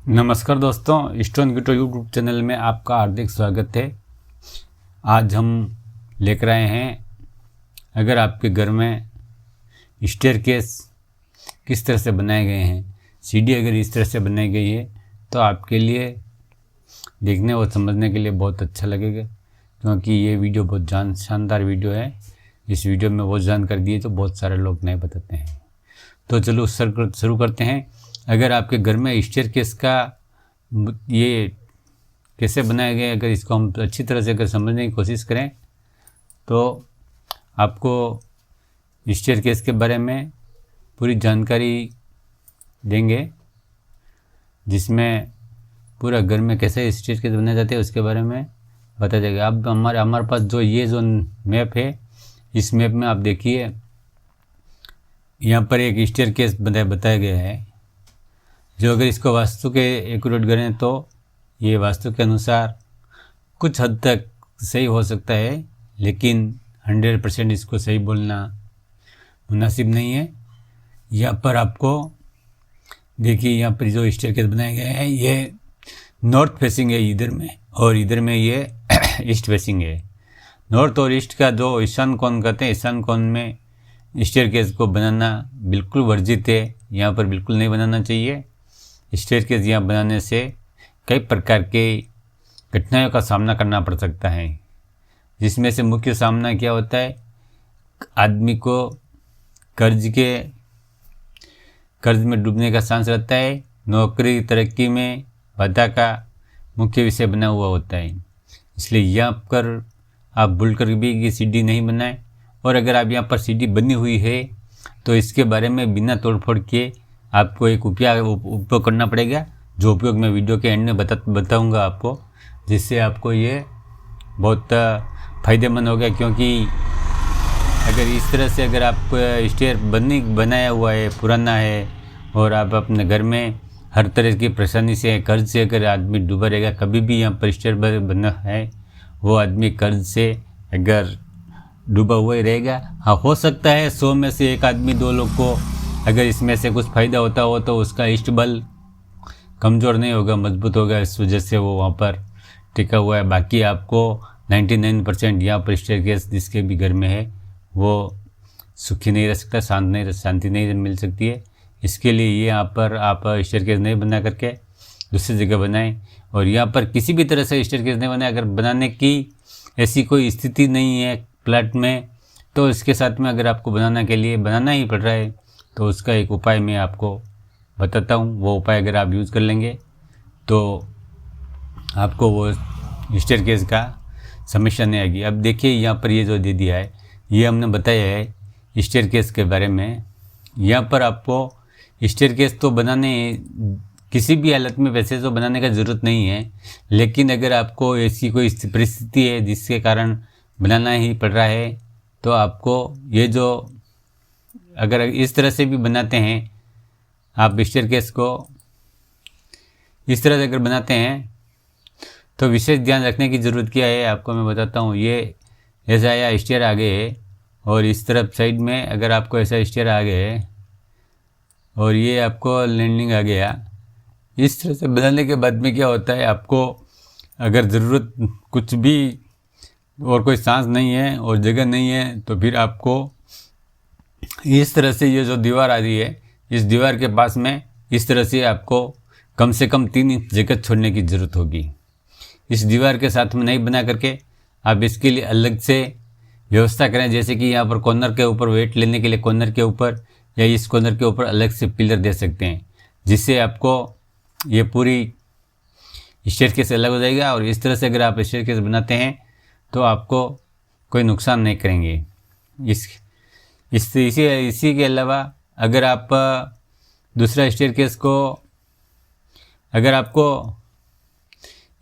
नमस्कार दोस्तों, stone गिटो YouTube channel में आपका हार्दिक स्वागत है। आज हम लेकर आए हैं, अगर आपके घर में स्टेयरकेस किस तरह से बनाए गए हैं, सीढ़ी अगर इस तरह से बनाई गई है तो आपके लिए देखने और समझने के लिए बहुत अच्छा लगेगा, क्योंकि ये वीडियो बहुत शानदार वीडियो है। इस वीडियो में बहुत जानकारी दी है तो बहुत सारे लोग नहीं बताते हैं। तो चलो शुरू करते हैं। अगर आपके घर में स्टेयरकेस का ये कैसे बनाया गया, अगर इसको हम अच्छी तरह से अगर समझने की कोशिश करें तो आपको स्टेयरकेस के बारे में पूरी जानकारी देंगे, जिसमें पूरा घर में कैसे स्टेयरकेस बनाए जाते हैं उसके बारे में बताया जाएगा। अब हमारे पास जो मैप है, इस मैप में आप देखिए, यहाँ पर एक स्टेयरकेस बताया गया है, जो अगर इसको वास्तु के एक्यूरेट करें तो ये वास्तु के अनुसार कुछ हद तक सही हो सकता है, लेकिन 100% इसको सही बोलना मुनासिब नहीं है। यहाँ पर आपको देखिए, यहाँ पर जो स्टेयरकेस बनाए गए हैं ये नॉर्थ फेसिंग है इधर में, और इधर में ये ईस्ट फेसिंग है। नॉर्थ और ईस्ट का जो ईशान कोण कहते हैं, ईशान कोण में स्टेयरकेस को बनाना बिल्कुल वर्जित है। यहाँ पर बिल्कुल नहीं बनाना चाहिए। स्टेयरकेस यहाँ बनाने से कई प्रकार के कठिनाइयों का सामना करना पड़ सकता है, जिसमें से मुख्य सामना क्या होता है, आदमी को कर्ज में डूबने का चांस रहता है। नौकरी तरक्की में बाधा का मुख्य विषय बना हुआ होता है। इसलिए यहाँ पर आप भूल कर भी ये सीढ़ी नहीं बनाएं, और अगर आप यहाँ पर सीढ़ी बनी हुई है तो इसके बारे में बिना तोड़फोड़ के आपको एक उपयोग करना पड़ेगा, जो उपयोग मैं वीडियो के एंड में बताऊंगा आपको, जिससे आपको ये बहुत फ़ायदेमंद होगा। क्योंकि अगर इस तरह से अगर आप स्टेयर बनाया हुआ है, पुराना है, और आप अपने घर में हर तरह की परेशानी से, कर्ज से अगर आदमी डूबा रहेगा, कभी भी यहाँ पर स्टेयर बना है, वो आदमी कर्ज से अगर डूबा हुआ ही रहेगा। हाँ, हो सकता है 100 में से एक आदमी, 2 लोग को अगर इसमें से कुछ फ़ायदा होता हो तो उसका इष्ट बल कमज़ोर नहीं होगा, मजबूत होगा, इस वजह से वो वहाँ पर टिका हुआ है। बाकी आपको 99% यहाँ पर स्टेयरकेस जिसके भी घर में है वो सुखी नहीं रह सकता, शांति नहीं मिल सकती है। इसके लिए ये यहाँ पर आप स्टेयरकेस नहीं बना करके दूसरी जगह बनाएं, और यहाँ पर किसी भी तरह से स्टेयरकेस नहीं बनाए। अगर बनाने की ऐसी कोई स्थिति नहीं है प्लाट में, तो इसके साथ में अगर आपको बनाना ही पड़ रहा है तो उसका एक उपाय मैं आपको बताता हूँ। वो उपाय अगर आप यूज़ कर लेंगे तो आपको वो स्टेयरकेस का समस्या नहीं आएगी। अब देखिए, यहाँ पर ये जो दे दिया है, ये हमने बताया है स्टेयरकेस के बारे में। यहाँ पर आपको स्टेयरकेस तो बनाने किसी भी हालत में वैसे तो बनाने का ज़रूरत नहीं है, लेकिन अगर आपको ऐसी कोई परिस्थिति है जिसके कारण बनाना ही पड़ रहा है, तो आपको ये जो अगर इस तरह से भी बनाते हैं, आप स्टेयरकेस को इस तरह से अगर बनाते हैं तो विशेष ध्यान रखने की ज़रूरत क्या है, आपको मैं बताता हूँ। ये ऐसा या स्टेयर आगे है, और इस तरफ साइड में अगर आपको ऐसा स्टेयर आगे है, और ये आपको लैंडिंग आ गया। इस तरह से बनाने के बाद में क्या होता है, आपको अगर ज़रूरत कुछ भी और कोई सांस नहीं है और जगह नहीं है, तो फिर आपको इस तरह से ये जो दीवार आ रही है, इस दीवार के पास में इस तरह से आपको कम से कम 3 इंच जगह छोड़ने की ज़रूरत होगी। इस दीवार के साथ में नहीं बना करके आप इसके लिए अलग से व्यवस्था करें, जैसे कि यहाँ पर कॉर्नर के ऊपर वेट लेने के लिए कॉर्नर के ऊपर या इस कॉर्नर के ऊपर अलग से पिलर दे सकते हैं, जिससे आपको ये पूरी स्टेयरकेस अलग हो जाएगा। और इस तरह से अगर आप स्टेयरकेस बनाते हैं तो आपको कोई नुकसान नहीं करेंगे। इसी के अलावा अगर आप दूसरा स्टेयरकेस को अगर आपको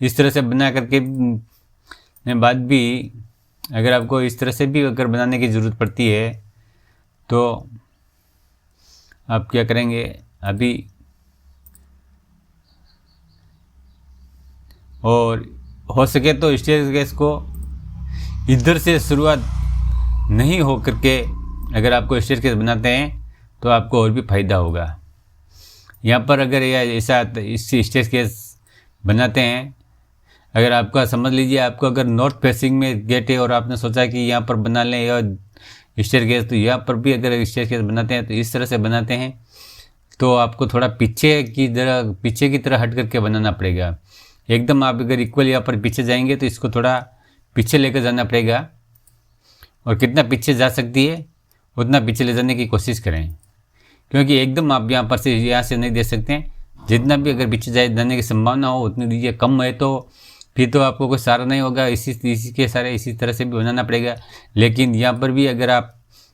इस तरह से बना करके बाद भी अगर आपको इस तरह से भी अगर बनाने की ज़रूरत पड़ती है, तो आप क्या करेंगे, अभी और हो सके तो स्टेयरकेस को इधर से शुरुआत नहीं हो करके अगर आपको स्टेयरकेस बनाते हैं तो आपको और भी फ़ायदा होगा। यहाँ पर अगर ऐसा इस स्टेयर केस बनाते हैं, अगर आपका समझ लीजिए आपको अगर नॉर्थ फेसिंग में गेट है और आपने सोचा कि यहाँ पर बना लें या स्टेयर केस, तो यहाँ पर भी अगर स्टेयर केस बनाते हैं तो इस तरह से बनाते हैं, तो आपको थोड़ा पीछे की तरह हट करके बनाना पड़ेगा। एकदम आप अगर इक्वल यहाँ पर पीछे जाएंगे तो इसको थोड़ा पीछे लेकर जाना पड़ेगा, और कितना पीछे जा सकती है उतना पीछे ले जाने की कोशिश करें, क्योंकि एकदम आप यहाँ से नहीं दे सकते हैं। जितना भी अगर पीछे जाने की संभावना हो उतनी दीजिए, कम है तो फिर तो आपको कोई सहारा नहीं होगा, इसी के सारे इसी तरह से भी बनाना पड़ेगा। लेकिन यहाँ पर भी अगर आप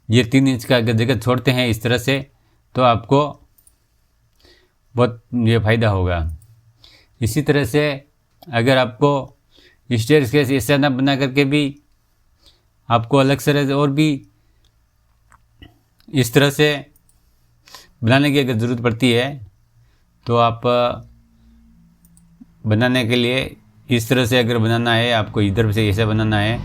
ये 3 इंच का अगर जगह छोड़ते हैं इस तरह से, तो आपको बहुत ये फ़ायदा होगा। इसी तरह से अगर आपको स्टेयर केस ऐसा ना बना करके भी आपको अलग से और भी इस तरह से बनाने की अगर ज़रूरत पड़ती है, तो आप बनाने के लिए इस तरह से अगर बनाना है, आपको इधर से ऐसा बनाना है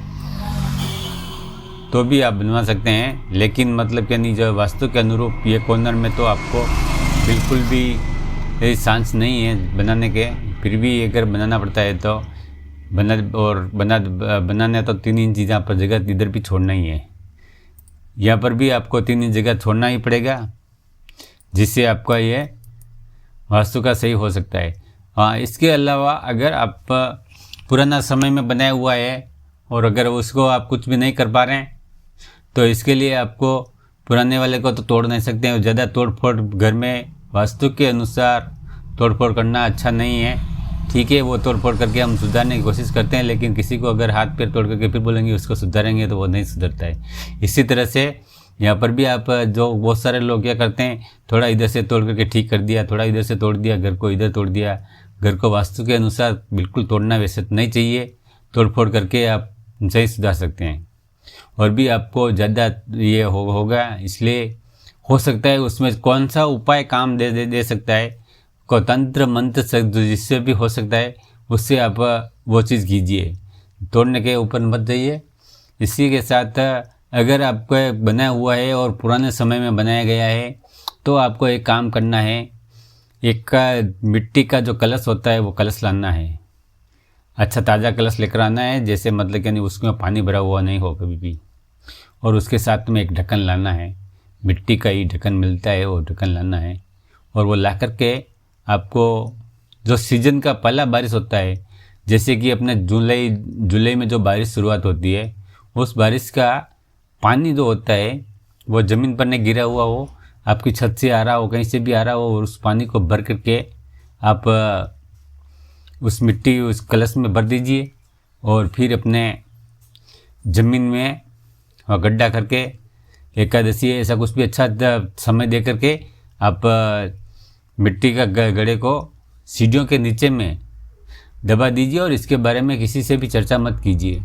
तो भी आप बनवा सकते हैं। लेकिन मतलब कि नहीं, जो वास्तु के अनुरूप ये कॉर्नर में तो आपको बिल्कुल भी चांस नहीं है बनाने के, फिर भी अगर बनाना पड़ता है तो बनाना तो 3 इंच यहाँ पर जगह इधर भी छोड़ना ही है। यहाँ पर भी आपको 3 इंच जगह छोड़ना ही पड़ेगा, जिससे आपका ये वास्तु का सही हो सकता है। हाँ, इसके अलावा अगर आप पुराना समय में बनाया हुआ है और अगर उसको आप कुछ भी नहीं कर पा रहे हैं, तो इसके लिए आपको पुराने वाले को तो तोड़ नहीं सकते हैं। ज़्यादा तोड़ फोड़ घर में वास्तु के अनुसार तोड़ फोड़ करना अच्छा नहीं है। ठीक है, वो तोड़ फोड़ करके हम सुधारने की कोशिश करते हैं, लेकिन किसी को अगर हाथ पैर तोड़ करके फिर बोलेंगे उसको सुधारेंगे तो वो नहीं सुधरता है। इसी तरह से यहाँ पर भी आप जो बहुत सारे लोग क्या करते हैं, थोड़ा इधर से तोड़ करके ठीक कर दिया, थोड़ा इधर से तोड़ दिया, घर को इधर तोड़ दिया। घर को वास्तु के अनुसार बिल्कुल तोड़ना वैसे तो नहीं चाहिए, तोड़ फोड़ करके आप सही सुधार सकते हैं। और भी आपको ज़्यादा ये होगा, इसलिए हो सकता है उसमें कौन सा उपाय काम दे सकता है, को तंत्र मंत्र से जिससे भी हो सकता है उससे आप वो चीज़ कीजिए, तोड़ने के ऊपर मत जाइए। इसी के साथ अगर आपका बना हुआ है और पुराने समय में बनाया गया है, तो आपको एक काम करना है, एक मिट्टी का जो कलश होता है वो कलश लाना है। अच्छा ताज़ा कलश लेकर आना है, जैसे मतलब कि उसमें पानी भरा हुआ नहीं हो कभी भी। और उसके साथ में एक ढक्कन लाना है, मिट्टी का ही ढक्कन मिलता है, वो ढक्कन लाना है। और वो ला करके आपको जो सीजन का पहला बारिश होता है, जैसे कि अपने जुलाई में जो बारिश शुरुआत होती है, उस बारिश का पानी जो होता है वो ज़मीन पर नहीं गिरा हुआ हो, आपकी छत से आ रहा हो, कहीं से भी आ रहा हो, और उस पानी को भर करके आप उस मिट्टी उस कलश में भर दीजिए। और फिर अपने ज़मीन में गड्ढा करके एकादशी ऐसा कुछ भी अच्छा समय दे करके आप मिट्टी का गड्ढे को सीढ़ियों के नीचे में दबा दीजिए। और इसके बारे में किसी से भी चर्चा मत कीजिए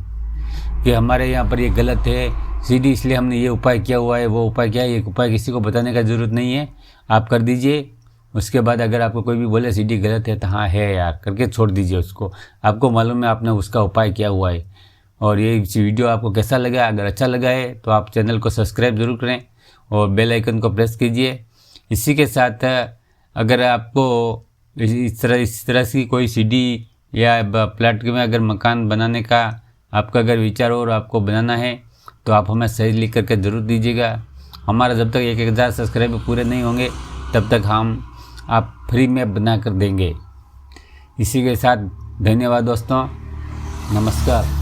कि हमारे यहाँ पर ये गलत है सीढ़ी, इसलिए हमने ये उपाय किया हुआ है, वो उपाय क्या है, ये उपाय किसी को बताने का ज़रूरत नहीं है, आप कर दीजिए। उसके बाद अगर आपको कोई भी बोले सीढ़ी गलत है, तो हाँ है यार करके छोड़ दीजिए उसको, आपको मालूम है आपने उसका उपाय किया हुआ है। और ये वीडियो आपको कैसा लगा, अगर अच्छा लगा है तो आप चैनल को सब्सक्राइब ज़रूर करें और बेल आइकन को प्रेस कीजिए। इसी के साथ अगर आपको इस तरह की कोई सीढ़ी या प्लाट में अगर मकान बनाने का आपका अगर विचार हो और आपको बनाना है, तो आप हमें सही लिख करके ज़रूर दीजिएगा। हमारा जब तक 1000 सब्सक्राइबर पूरे नहीं होंगे तब तक हम आप फ्री में बना कर देंगे। इसी के साथ धन्यवाद दोस्तों, नमस्कार।